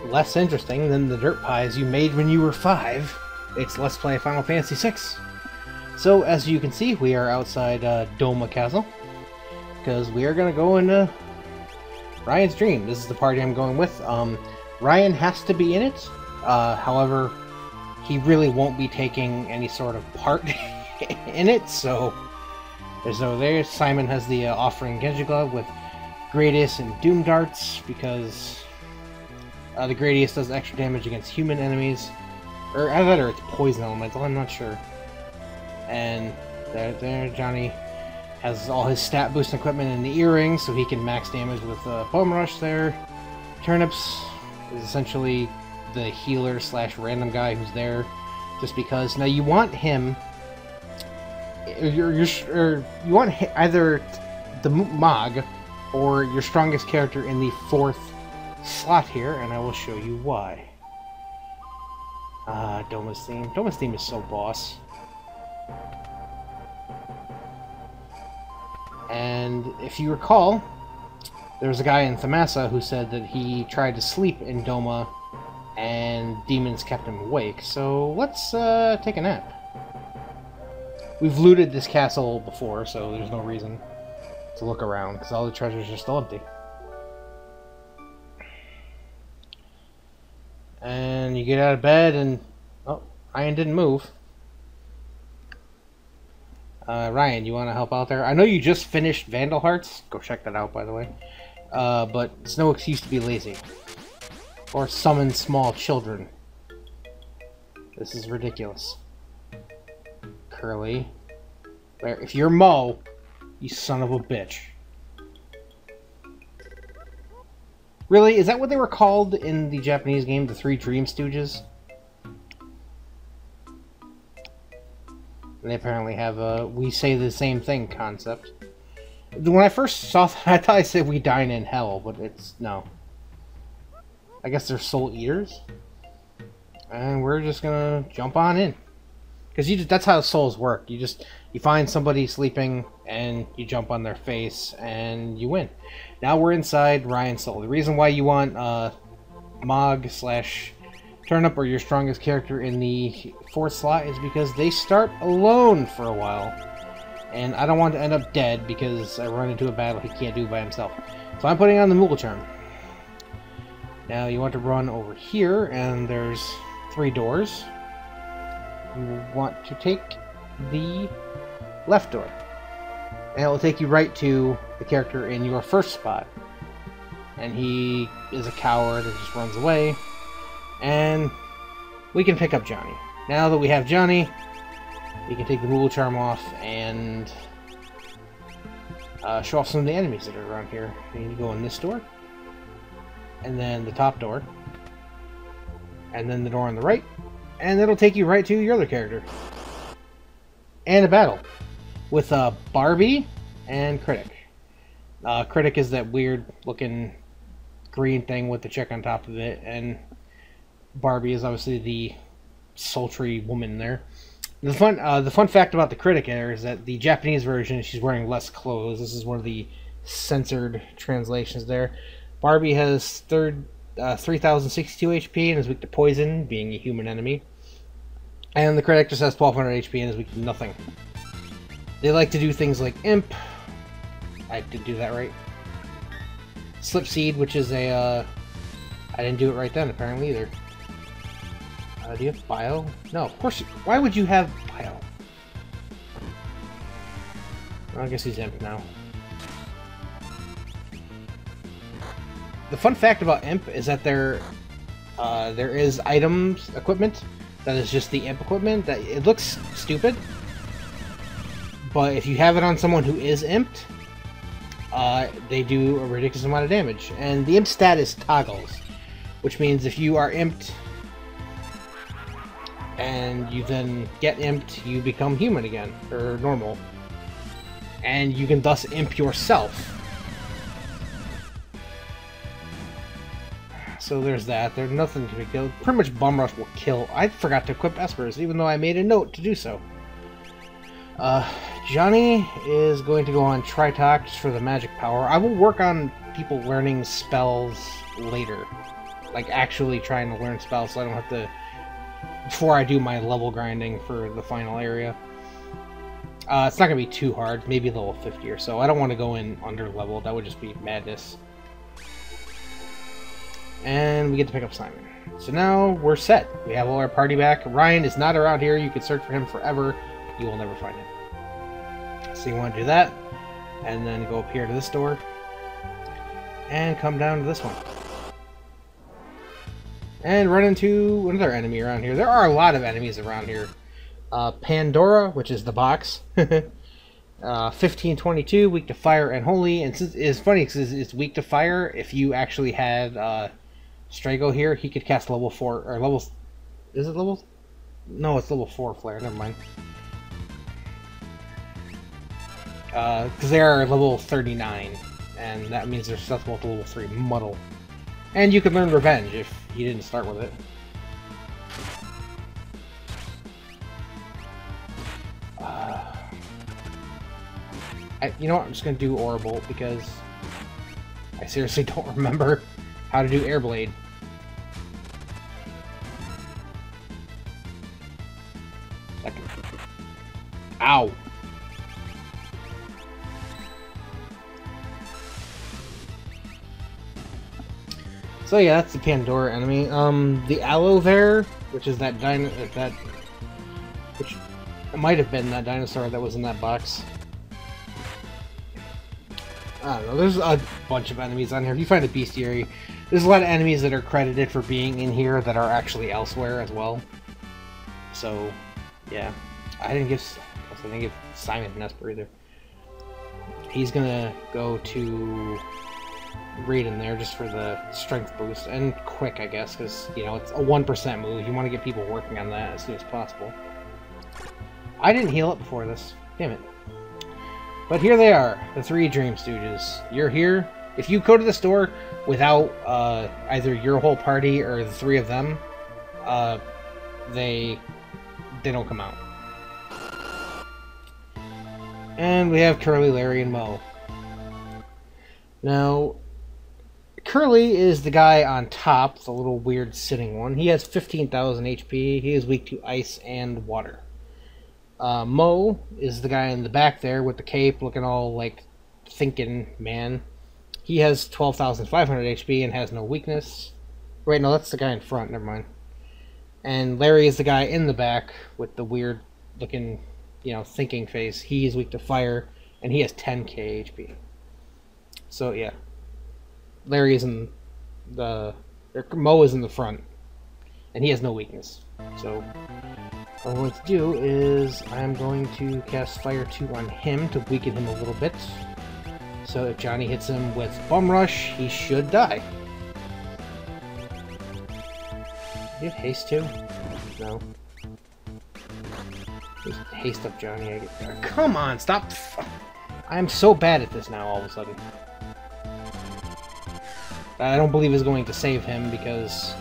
less interesting than the dirt pies you made when you were 5. It's Let's Play Final Fantasy VI. So, as you can see, we are outside Doma Castle, because we are going to go into Ryan's dream. This is the party I'm going with. Ryan has to be in it, however, he really won't be taking any sort of part in it, so there's no there. Simon has the Offering Genji Glove with Gradius and Doom Darts, because the Gradius does extra damage against human enemies. Or either it's Poison Elemental, I'm not sure. And there, Johnny has all his stat boosting equipment in the earrings, so he can max damage with Bone Rush there. Turnips is essentially the healer slash random guy who's there just because. Now you want him, you want either the Mog or your strongest character in the 4th slot here, and I will show you why. Doma's theme. Doma's theme is so boss. And if you recall, there was a guy in Thamasa who said that he tried to sleep in Doma and demons kept him awake. So let's take a nap. We've looted this castle before, so there's no reason to look around, because all the treasures are still empty. And you get out of bed and... oh, Ryan didn't move. Ryan, you want to help out there? I know you just finished Vandal Hearts. Go check that out, by the way. But it's no excuse to be lazy. Or summon small children. This is ridiculous. Curly. If you're Mo, you son of a bitch. Really? Is that what they were called in the Japanese game? The 3 Dream Stooges? And they apparently have a we say the same thing concept. When I first saw that, I thought I said we dine in hell, but it's no. I guess they're soul eaters. And we're just gonna jump on in. Because that's how souls work. You find somebody sleeping and you jump on their face and you win. Now we're inside Ryan's soul. The reason why you want Mog slash Turnip or your strongest character in the 4th slot is because they start alone for a while. And I don't want to end up dead because I run into a battle he can't do by himself. So I'm putting on the Moogle Charm. Now you want to run over here and there's 3 doors. You want to take the left door. And it will take you right to the character in your 1st spot. And he is a coward and just runs away. And we can pick up Johnny. Now that we have Johnny, we can take the Moogle Charm off and show off some of the enemies that are around here. You need to go in this door. And then the top door. And then the door on the right. And it'll take you right to your other character. And a battle with Barbie and Critic. Critic is that weird looking green thing with the chick on top of it, and Barbie is obviously the sultry woman there. The fun fact about the Critic there is that the Japanese version, she's wearing less clothes. This is one of the censored translations there. Barbie has 3062 HP and is weak to poison, being a human enemy. And the Critic just has 1200 HP and is weak to nothing. They like to do things like Imp. I did do that right. Slip Seed, which is a... I didn't do it right then, apparently, either. Do you have Bio? No, of course you... Why would you have Bio? Well, I guess he's Imp now. The fun fact about Imp is that there is items, equipment, that is just the Imp equipment. That it looks stupid, but if you have it on someone who is Imped, they do a ridiculous amount of damage. And the Imp stat is toggles, which means if you are Imped and you then get Imped, you become human again, or normal. And you can thus Imp yourself. So there's that. There's nothing to be killed. Pretty much Bum Rush will kill. I forgot to equip Espers, even though I made a note to do so. Johnny is going to go on Tritox for the magic power. I will work on people learning spells later. like actually trying to learn spells, so I don't have to, before I do my level grinding for the final area. It's not gonna be too hard, maybe level 50 or so. I don't want to go in under level, that would just be madness. And we get to pick up Simon. So now we're set. We have all our party back. Ryan is not around here. You could search for him forever. You will never find him. So you want to do that, and then go up here to this door, and come down to this one. And run into another enemy around here. There are a lot of enemies around here. Pandora, which is the box. 1522, weak to fire and holy. And since it's funny because it's weak to fire, if you actually had Strago here, he could cast level 4 or level. Is it level? No, it's level 4 flare. Never mind. Because they are level 39, and that means they're susceptible to level 3 muddle. And you can learn revenge if you didn't start with it. You know what? I'm just gonna do Aura Bolt because I seriously don't remember how to do Air Blade. Ow! So yeah, that's the Pandora enemy. The Aloe Vera, which is that which might have been that dinosaur that was in that box. I don't know, there's a bunch of enemies on here. If you find a bestiary, there's a lot of enemies that are credited for being in here that are actually elsewhere as well. So, yeah. I didn't give Simon an Esper either. He's gonna go to Reed in there just for the strength boost, and quick, I guess, because, you know, it's a 1% move. You want to get people working on that as soon as possible. I didn't heal up before this. Damn it. But here they are, the 3 Dream Stooges. You're here. If you go to the store without either your whole party or the 3 of them, they don't come out. And we have Curly, Larry, and Mo. Now, Curly is the guy on top, the little weird sitting one. He has 15,000 HP. He is weak to ice and water. Mo is the guy in the back there with the cape, looking all like thinking man. He has 12,500 HP and has no weakness. Wait, no, that's the guy in front. Never mind. And Larry is the guy in the back with the weird looking, you know, thinking face. He is weak to fire, and he has 10k HP. So yeah, Larry is in the, Mo is in the front, and he has no weakness. So what I'm going to do is I'm going to cast Fire 2 on him to weaken him a little bit. So if Johnny hits him with Bum Rush, he should die. Do you have haste too? No. Just haste up Johnny. Come on, stop! I'm so bad at this now all of a sudden. I don't believe it's going to save him because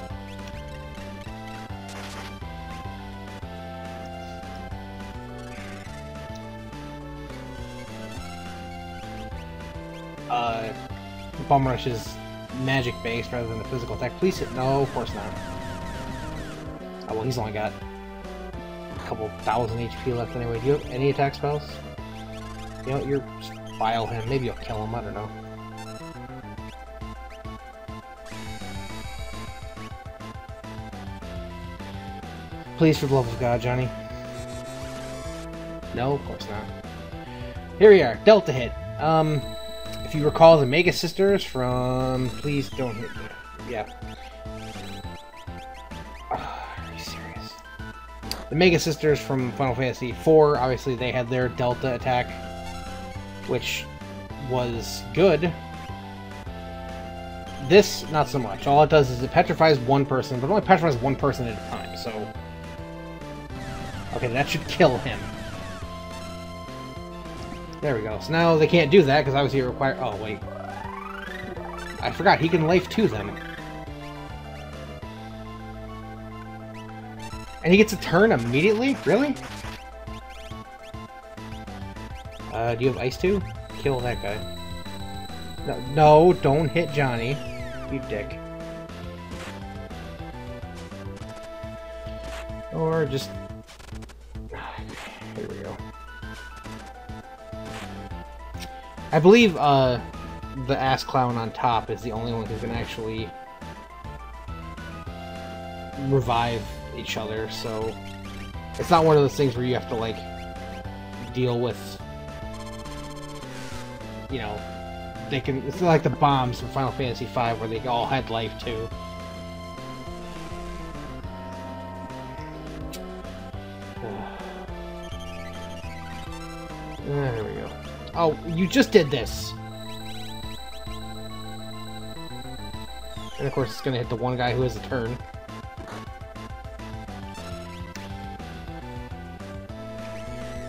Bum Rush is magic based rather than a physical attack. Please hit. No, of course not. Oh well, he's only got a couple thousand HP left anyway. Do you have any attack spells? You know, you're file him. Maybe you'll kill him. I don't know. Please, for the love of God, Johnny. No, of course not. Here we are. Delta hit. If you recall the Mega Sisters from... Please don't hit me. Yeah. Are you serious? The Mega Sisters from Final Fantasy IV, obviously they had their Delta attack, which was good. This, not so much. All it does is it petrifies one person, but it only petrifies one person at a time, so... Okay, that should kill him. There we go. So now they can't do that because obviously it requires... Oh, wait. I forgot, he can life to them. And he gets a turn immediately? Really? Do you have ice too? Kill that guy. No, don't hit Johnny. You dick. Or just... Here we go. I believe the ass clown on top is the only one who can actually revive each other, so it's not one of those things where you have to, like, deal with, you know, they can... It's like the bombs from Final Fantasy V where they all had life too. There we go. Oh, you just did this! And of course it's gonna hit the one guy who has a turn.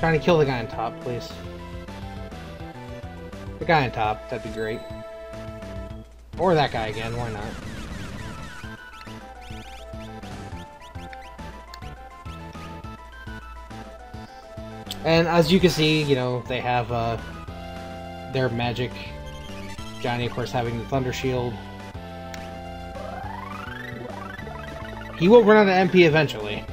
Trying to kill the guy on top, please. The guy on top, that'd be great. Or that guy again, why not? And as you can see, you know, they have their magic. Johnny, of course, having the Thunder Shield. He will run out of MP eventually.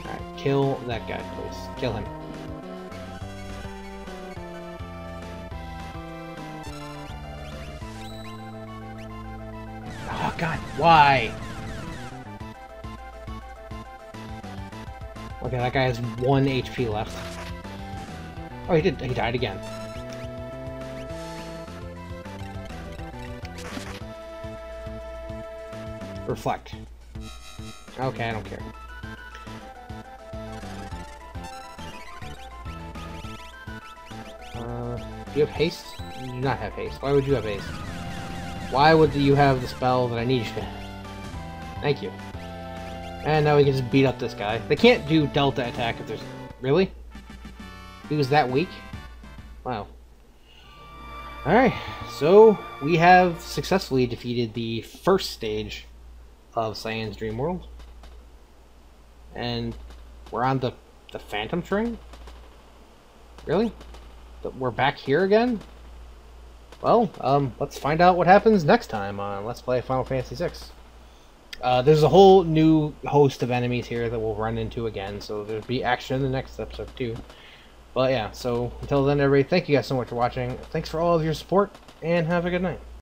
Alright, kill that guy, please. Kill him. Oh god, why? Okay, that guy has 1 HP left. Oh, he did. He died again. Reflect. Okay, I don't care. Do you have haste? You do not have haste. Why would you have haste? Why would you have the spell that I need you to? Thank you. And now we can just beat up this guy. They can't do Delta attack if there's... Really? He was that weak? Wow. Alright, so we have successfully defeated the first stage of Cyan's Dream World. And we're on the Phantom Train? Really? We're back here again? Well, let's find out what happens next time on Let's Play Final Fantasy VI. There's a whole new host of enemies here that we'll run into again, so there'll be action in the next episode too. But yeah, so until then, everybody, thank you guys so much for watching. Thanks for all of your support, and have a good night.